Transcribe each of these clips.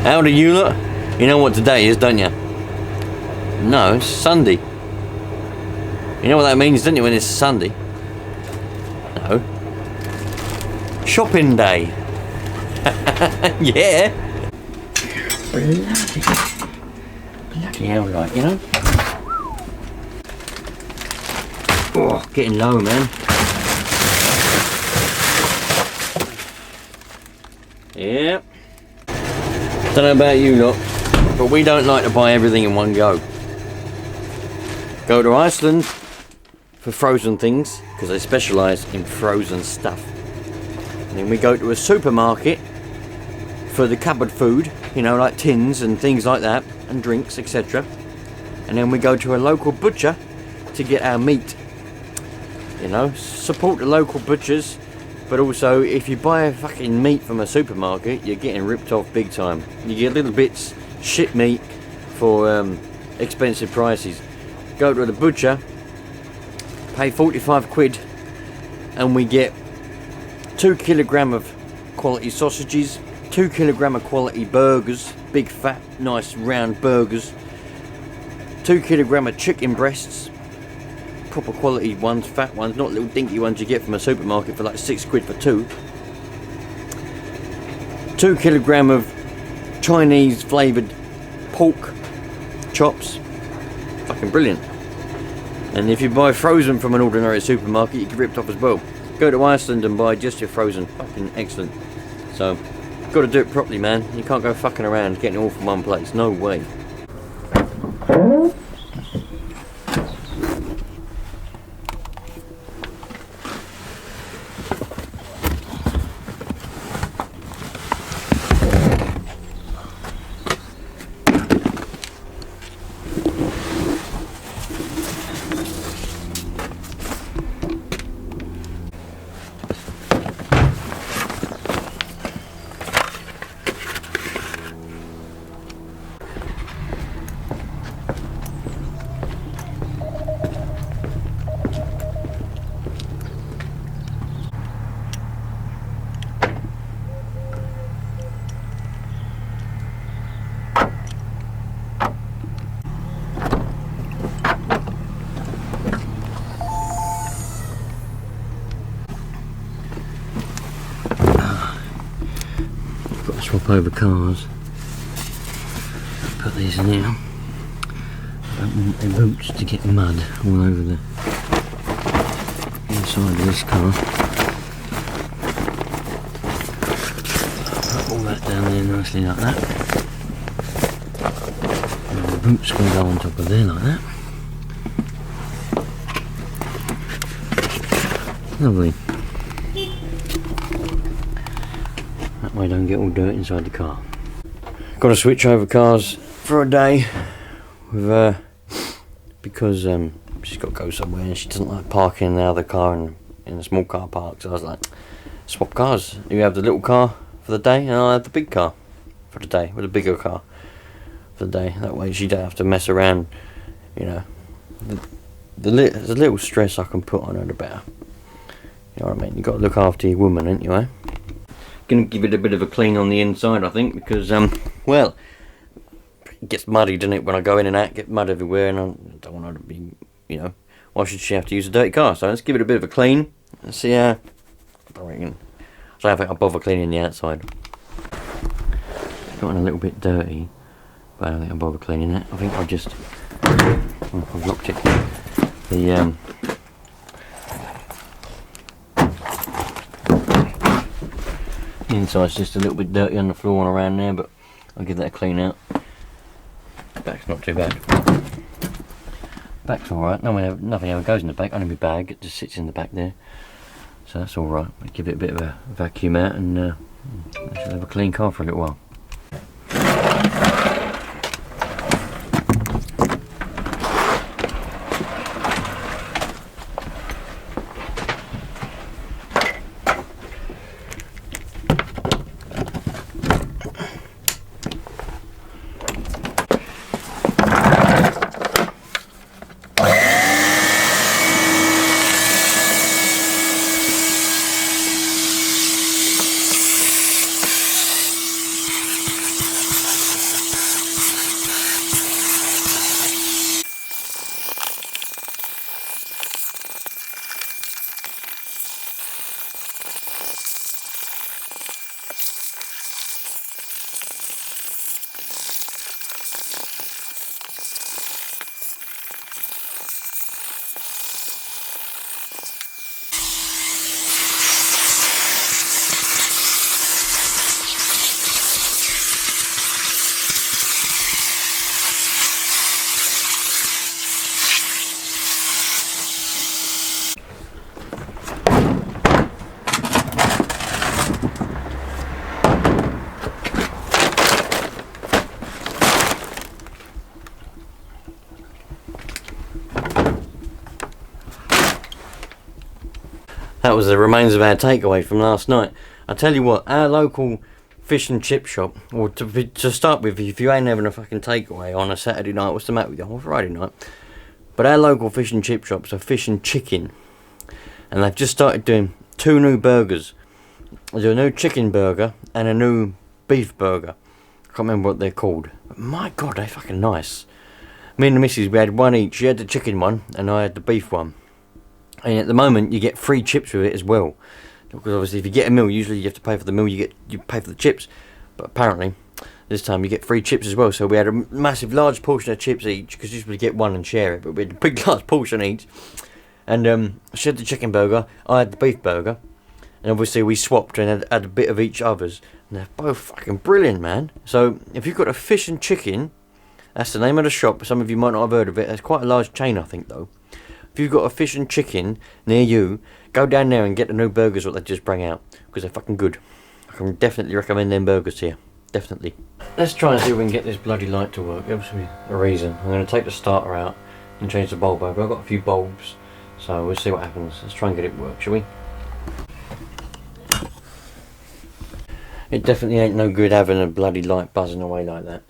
How do you look? You know what today is, don't you? No, it's Sunday. You know what that means, don't you, when it's Sunday? No. Shopping day. Yeah. Bloody hell, like, you know? Oh, getting low, man. Yeah. Don't know about you lot, but we don't like to buy everything in one go. Go to Iceland for frozen things, because they specialise in frozen stuff. And then we go to a supermarket for the cupboard food, you know, like tins and things like that, and drinks, etc. And then we go to a local butcher to get our meat. You know, support the local butchers, but also if you buy fucking meat from a supermarket, you're getting ripped off big time. You get little bits, shit meat for expensive prices. Go to the butcher, pay 45 quid, and we get 2 kilogram of quality sausages, 2 kilogram of quality burgers, big fat nice round burgers, 2 kilogram of chicken breasts, proper quality ones, fat ones, not little dinky ones you get from a supermarket for like 6 quid for 2. 2 kilogram of Chinese flavoured pork chops, fucking brilliant. And if you buy frozen from an ordinary supermarket, you get ripped off as well. Go to Iceland and buy just your frozen, fucking excellent. So, got to do it properly, man. You can't go fucking around getting it all from one place, no way. Swap over cars. Put these in here. Don't want the boots to get mud all over the inside of this car. Put all that down there nicely like that. And the boots can go on top of there like that. Lovely. That way I don't get all dirt inside the car. Got to switch over cars for a day with because she's got to go somewhere and she doesn't like parking in the other car in a small car park. So I was like, swap cars. You have the little car for the day and I'll have the big car for the day, with a bigger car for the day. That way she don't have to mess around, you know. The little stress I can put on her, the better. You know what I mean? You got to look after your woman, ain't you, eh? Gonna give it a bit of a clean on the inside, I think, because well, it gets muddy, doesn't it, when I go in and out, get mud everywhere, and I don't want her to be, you know, why should she have to use a dirty car? So let's give it a bit of a clean and see how. I reckon, so I don't think I'll bother cleaning the outside. It's gotten a little bit dirty, but I don't think I'll bother cleaning it. I think I'll just, I've locked it. The inside's just a little bit dirty on the floor and around there, but I'll give that a clean out. Back's not too bad. Back's alright, nothing ever goes in the back, only my bag, it just sits in the back there. So that's alright. I'll give it a bit of a vacuum out and I should have a clean car for a little while. That was the remains of our takeaway from last night. I tell you what, our local fish and chip shop, or to start with, if you ain't having a fucking takeaway on a Saturday night, what's the matter with you? Or Friday night. But our local fish and chip shops are Fish and Chicken, and they've just started doing 2 new burgers. There's a new chicken burger and a new beef burger. I can't remember what they're called. But my God, they're fucking nice. Me and the missus, we had one each. She had the chicken one, and I had the beef one. And at the moment, you get free chips with it as well. Because obviously, if you get a meal, usually you have to pay for the meal. You pay for the chips. But apparently, this time you get free chips as well. So we had a massive, large portion of chips each. Because usually we get one and share it. But we had a big, large portion each. And she had the chicken burger. I had the beef burger. And obviously, we swapped and had a bit of each other's. And they're both fucking brilliant, man. So if you've got a Fish and Chicken, that's the name of the shop. Some of you might not have heard of it. It's quite a large chain, I think, though. If you've got a Fish and Chicken near you, go down there and get the new burgers what they just bring out, because they're fucking good. I can definitely recommend them burgers here. Definitely. Let's try and see if we can get this bloody light to work. There's a reason. I'm going to take the starter out and change the bulb over. I've got a few bulbs, so we'll see what happens. Let's try and get it work, shall we? It definitely ain't no good having a bloody light buzzing away like that.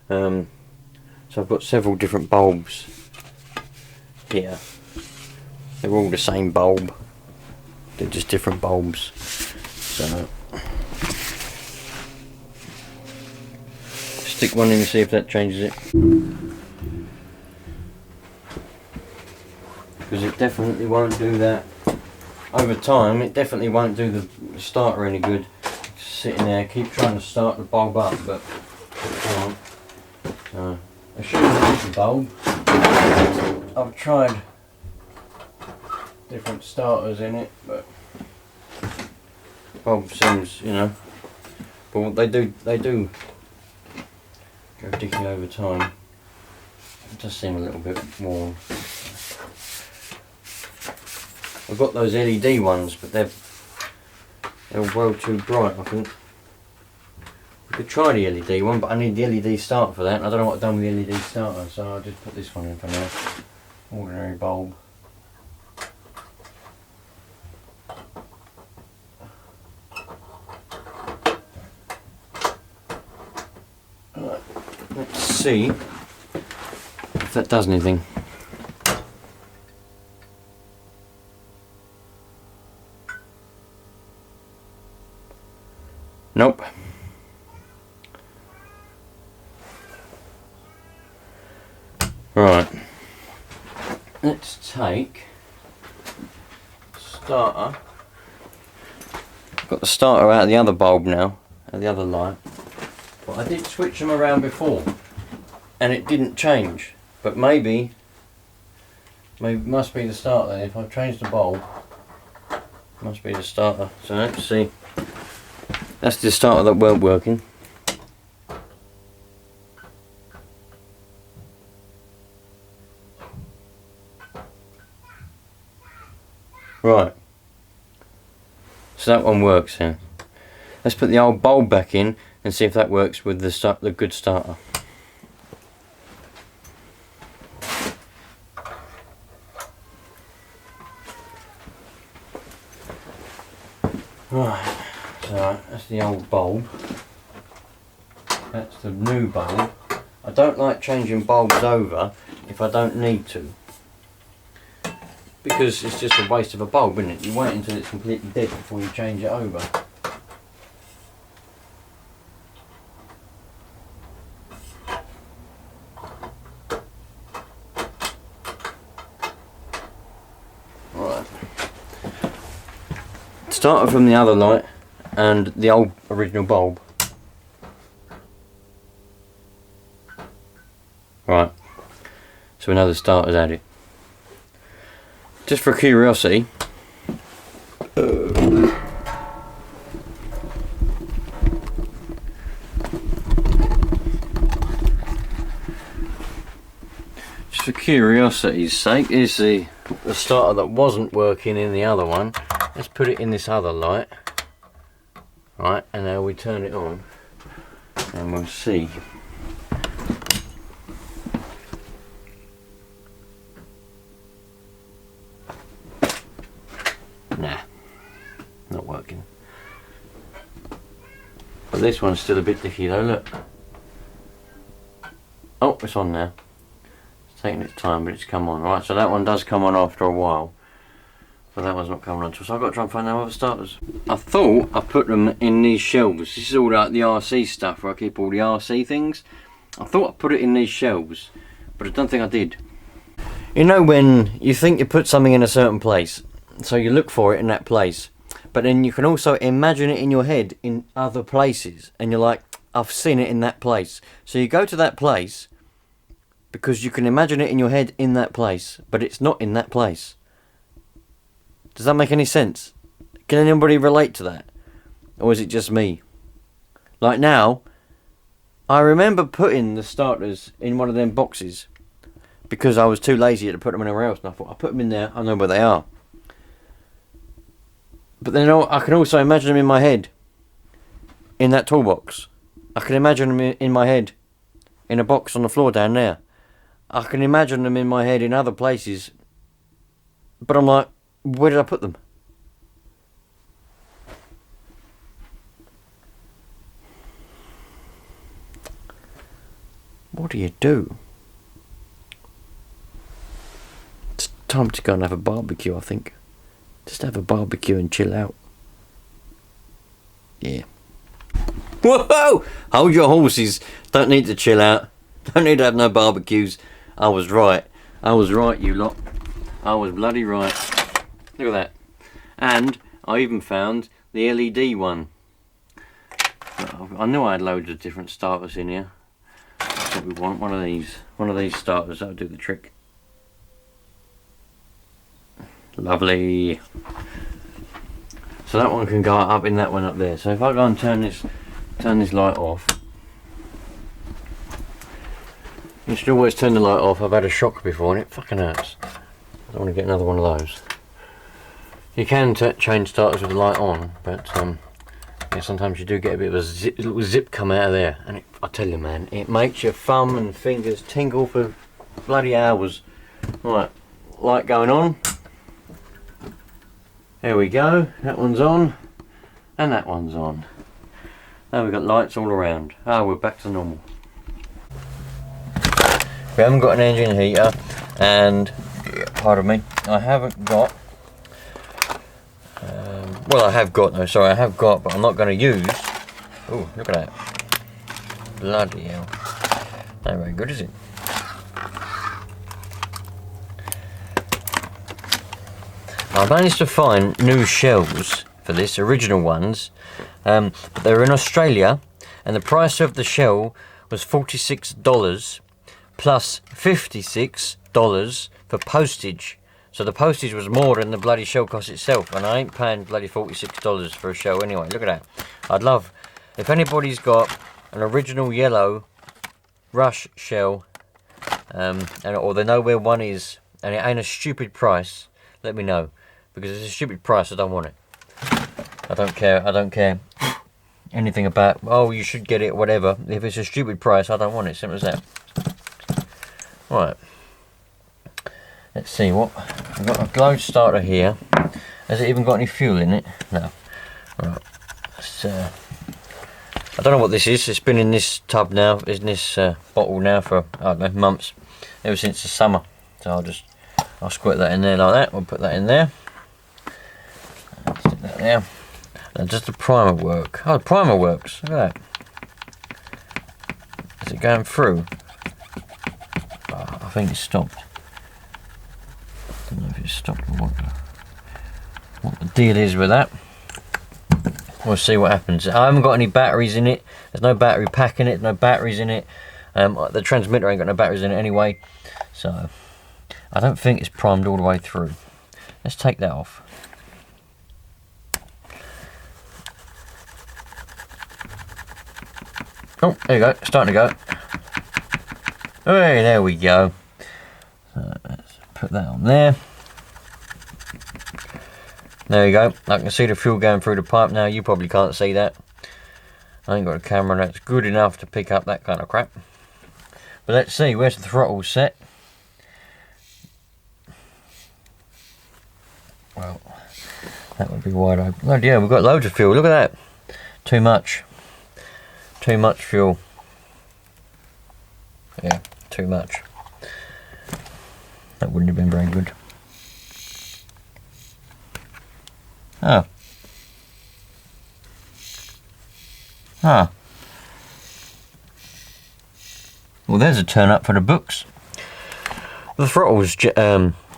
So I've got several different bulbs here. They're all the same bulb. They're just different bulbs. So stick one in and see if that changes it. Because it definitely won't do that. Over time, it definitely won't do the starter any good. Just sitting there, keep trying to start the bulb up, but it can't. So, assuming it's the bulb, I've tried different starters in it, but the bulb seems, you know, but what they do go dicky over time. It does seem a little bit warm. I've got those LED ones, but they're well too bright, I think. We could try the LED one, but I need the LED starter for that, and I don't know what I've done with the LED starter, so I'll just put this one in for now. Ordinary bulb. Right, let's see if that does anything. Nope. Right. Let's take starter. Got the starter out of the other bulb now, out of the other light. But I did switch them around before, and it didn't change. But maybe it must be the starter then. If I've changed the bulb, it must be the starter. So let's see. That's the starter that weren't working. Right. So that one works then. Let's put the old bulb back in and see if that works with the good starter. Right. So that's the old bulb. That's the new bulb. I don't like changing bulbs over if I don't need to, because it's just a waste of a bulb, isn't it? You wait until it's completely dead before you change it over. Right. Starter from the other light and the old original bulb. Right, so we know the starter's added. Just for curiosity, sake, is the starter that wasn't working in the other one. Let's put it in this other light. Right, and now we turn it on and we'll see. Nah, this one's still a bit dicky though, look. Oh, it's on now. It's taking its time, but it's come on. Right, so that one does come on after a while. But that one's not coming on, so I've got to try and find them other starters. I thought I put them in these shelves. This is all like the RC stuff where I keep all the RC things. I thought I put it in these shelves, but I don't think I did. You know when you think you put something in a certain place, so you look for it in that place, but then you can also imagine it in your head in other places, and you're like, I've seen it in that place. So you go to that place because you can imagine it in your head in that place, but it's not in that place. Does that make any sense? Can anybody relate to that? Or is it just me? Like now, I remember putting the starters in one of them boxes because I was too lazy to put them anywhere else, and I thought, I'll put them in there, I know where they are. But then I can also imagine them in my head in that toolbox. I can imagine them in my head in a box on the floor down there. I can imagine them in my head in other places. But I'm like, where did I put them? What do you do? It's time to go and have a barbecue, I think. Just have a barbecue and chill out. Yeah. Whoa! Hold your horses. Don't need to chill out. Don't need to have no barbecues. I was right. I was right, you lot. I was bloody right. Look at that. And I even found the LED one. I knew I had loads of different starters in here. That's what we want. One of these starters. That'll do the trick. Lovely. So that one can go up in that one up there. So if I go and turn this light off, you should always turn the light off. I've had a shock before and it fucking hurts. I don't want to get another one of those. You can change starters with the light on, but yeah, sometimes you do get a bit of a little zip come out of there, and I tell you, man, it makes your thumb and fingers tingle for bloody hours. Right, light going on. There we go. That one's on, and that one's on. Now we've got lights all around. Ah, we're back to normal. We haven't got an engine heater, and pardon me, I haven't got. Well, I have got, no, sorry, I have got, but I'm not going to use. Oh, look at that. Bloody hell. Not very good, is it? I managed to find new shells for this, original ones, but they were in Australia, and the price of the shell was $46 plus $56 for postage. So the postage was more than the bloody shell cost itself, and I ain't paying bloody $46 for a shell anyway. Look at that. I'd love, if anybody's got an original yellow Rush shell, or they know where one is, and it ain't a stupid price, let me know. Because if it's a stupid price, I don't want it. I don't care anything about, oh, you should get it, whatever. If it's a stupid price, I don't want it. Simple as that. Right. Let's see what we've got. A glow starter here. Has it even got any fuel in it? No. Right. I don't know what this is. It's been in this tub now, in this bottle now for, I don't know, months, ever since the summer. So I'll squirt that in there like that. We'll put that in there. Stick that there. And does the primer work? Oh, the primer works. Look at that. Is it going through? Oh, I think it's stopped. I don't know if it's stopped or what the deal is with that. We'll see what happens. I haven't got any batteries in it. There's no battery pack in it, no batteries in it. The transmitter ain't got no batteries in it anyway. So I don't think it's primed all the way through. Let's take that off. Oh, there you go, it's starting to go. Hey, there we go. So let's put that on there. There you go. I can see the fuel going through the pipe now. You probably can't see that. I ain't got a camera that's good enough to pick up that kind of crap. But let's see, where's the throttle set? Well, that would be wide open. Oh dear, we've got loads of fuel. Look at that. Too much. Too much fuel. Yeah, too much. That wouldn't have been very good. Oh. Huh. Well, there's a turn up for the books. The throttle's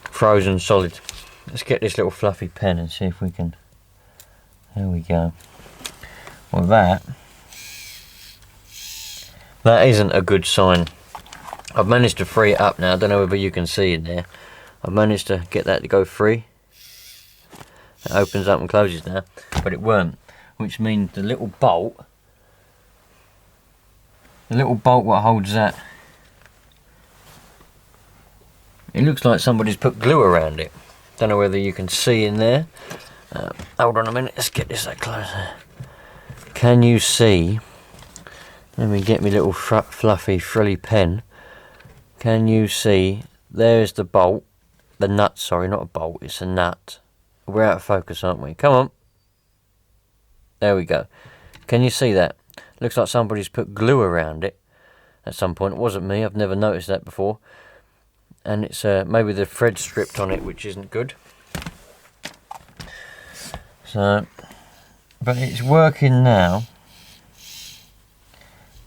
frozen solid. Let's get this little fluffy pen and see if we can. There we go. Well, that isn't a good sign. I've managed to free it up now. I don't know whether you can see in there. I've managed to get that to go free. It opens up and closes now, but it weren't, which means the little bolt what holds that, it looks like somebody's put glue around it. Don't know whether you can see in there. Hold on a minute, let's get this closer. Can you see? Let me get my little fluffy frilly pen. Can you see? There's the bolt, the nut, sorry, not a bolt, it's a nut. We're out of focus, aren't we? Come on. There we go. Can you see that? Looks like somebody's put glue around it at some point. It wasn't me, I've never noticed that before. And it's maybe the thread stripped on it, which isn't good. So, but it's working now.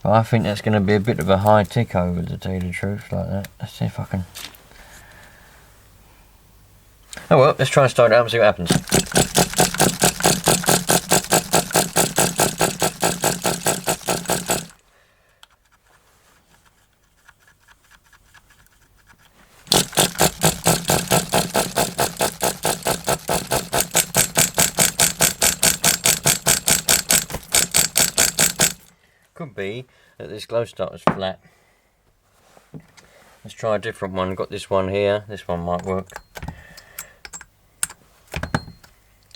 But I think that's going to be a bit of a high tick over, to tell you the truth, like that. Let's see if I can. Oh well, let's try and start it up and see what happens. Could be that this glow starter's flat. Let's try a different one. Got this one here. This one might work.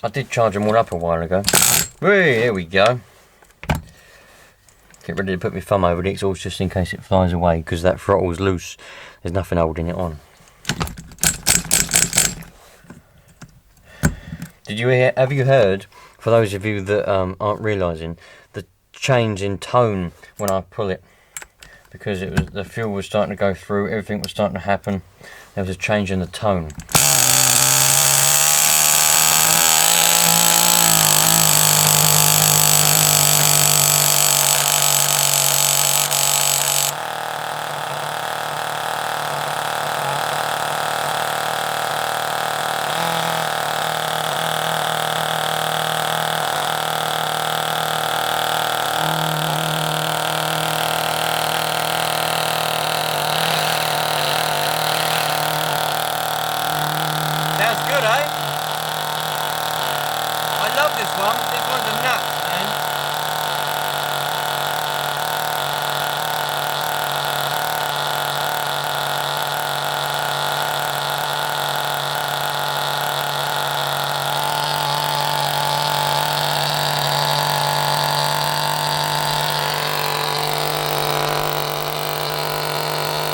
I did charge them all up a while ago. Whee, here we go. Get ready to put my thumb over the exhaust just in case it flies away, because that throttle's loose. There's nothing holding it on. Have you heard, for those of you that aren't realising, the change in tone when I pull it? Because the fuel was starting to go through, everything was starting to happen. There was a change in the tone. Good, eh? I love this one. This one's a nut, man.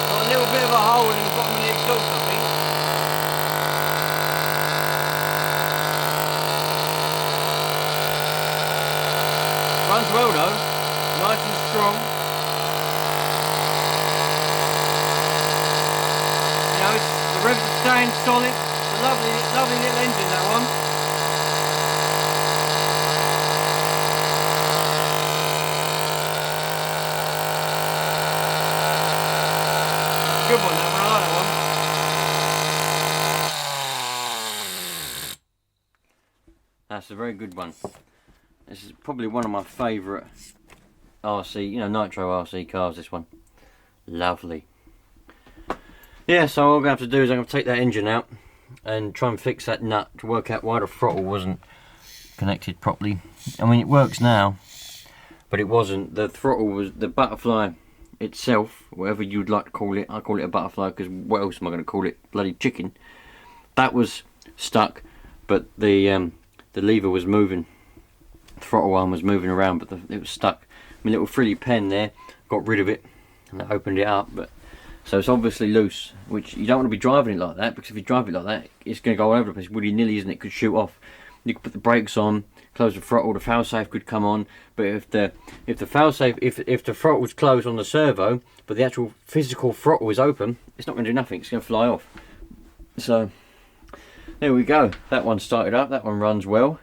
Got a little bit of a hole in the bottom of the exhaust, I think. Runs well though, nice and strong. You know, the revs are staying solid. It's a lovely little engine, that one. Good one, that one. I like that one. That's a very good one. This is probably one of my favourite RC, Nitro RC cars, this one. Lovely. Yeah, so all I'm going to have to do is I'm going to take that engine out and try and fix that nut to work out why the throttle wasn't connected properly. I mean, it works now, but it wasn't. The throttle was, the butterfly itself, whatever you'd like to call it, I call it a butterfly because what else am I going to call it? Bloody chicken. That was stuck, but the lever was moving. Throttle arm was moving around, but it was stuck. My little frilly pen there got rid of it and that opened it up, but so it's obviously loose, which you don't want to be driving it like that, because if you drive it like that, it's going to go all over the place willy-nilly, isn't it? It could shoot off. You could put the brakes on, close the throttle, the failsafe could come on. But if the failsafe, if the throttle was closed on the servo, but the actual physical throttle is open, it's not going to do nothing. It's going to fly off. So there we go. That one started up. That one runs well.